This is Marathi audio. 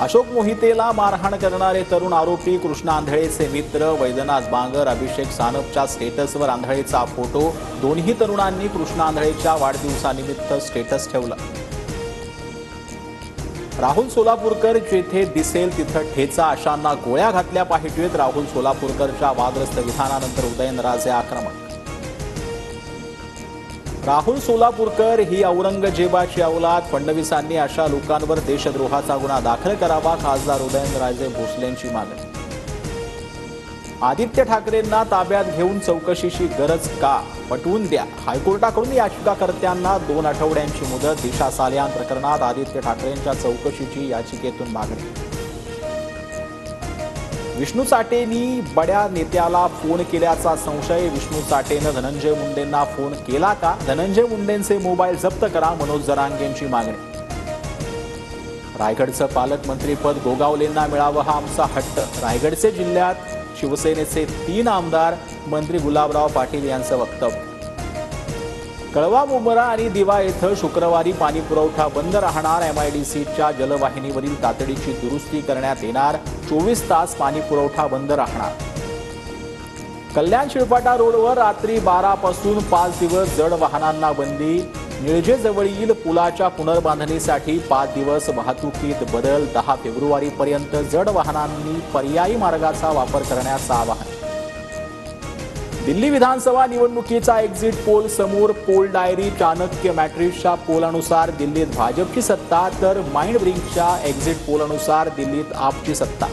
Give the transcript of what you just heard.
अशोक मोहितेला मारहाण करणारे तरुण आरोपी कृष्णा आंधळेचे मित्र वैद्यनाथ बांगर, अभिषेक सानपच्या स्टेटसवर आंधळेचा फोटो। दोन्ही तरुणांनी कृष्णा आंधळेच्या वाढदिवसानिमित्त स्टेटस ठेवलं। राहुल सोलापूरकर जेथे दिसेल तिथं ठेचा अशांना गोळ्या घातल्या पाहिजेत। राहुल सोलापूरकरच्या वादग्रस्त विधानानंतर उदयनराजे आक्रमक। राहुल सोलापूरकर ही औरंगजेबाची औलाद। फडणवीसांनी अशा लोकांवर देशद्रोहाचा गुन्हा दाखल करावा, खासदार उदयनराजे भोसलेंची मागणी। आदित्य ठाकरेंना ताब्यात घेऊन चौकशीची गरज का, पटवून द्या। हायकोर्टाकडून याचिकाकर्त्यांना 2 आठवड्यांची मुदत। दिशा सालियान प्रकरणात आदित्य ठाकरेंच्या चौकशीची याचिकेतून मागणी। विष्णू साठेंनी बड्या नेत्याला फोन केल्याचा संशय। विष्णू साठेनं धनंजय मुंडेंना फोन केला का? धनंजय मुंडेंचे मोबाईल जप्त करा, मनोज जरांगेंची मागणी। रायगडचं पालकमंत्रीपद गोगावलेंना मिळावं हा आमचा हट्ट। रायगडचे जिल्ह्यात शिवसेनेचे 3 आमदार, मंत्री गुलाबराव पाटील यांचं वक्तव्य। कळवा, मुंब्रा आणि दिवा येथे शुक्रवारी पाणीपुरवठा बंद राहणार। MIDCच्या जलवाहिनीवरील तातडीची दुरुस्ती करण्यात येणार। 24 तास पाणीपुरवठा बंद राहणार। कल्याण शिळपाटा रोडवर रात्री 12 पासून 5 दिवस जड वाहनांना बंदी। निळजेजवळील पुलाच्या पुनर्बांधणीसाठी 5 दिवस वाहतुकीत बदल। 10 फेब्रुवारीपर्यंत जड वाहनांनी पर्यायी मार्गाचा वापर करण्याचं आवाहन। दिल्ली विधानसभा निवडणुकीचा एक्झिट पोल समोर। पोल डायरी, चाणक्य मॅट्रिक्सच्या पोलानुसार दिल्लीत भाजपची सत्ता, तर माइंड ब्रिंकच्या एक्झिट पोलानुसार दिल्लीत आपची सत्ता।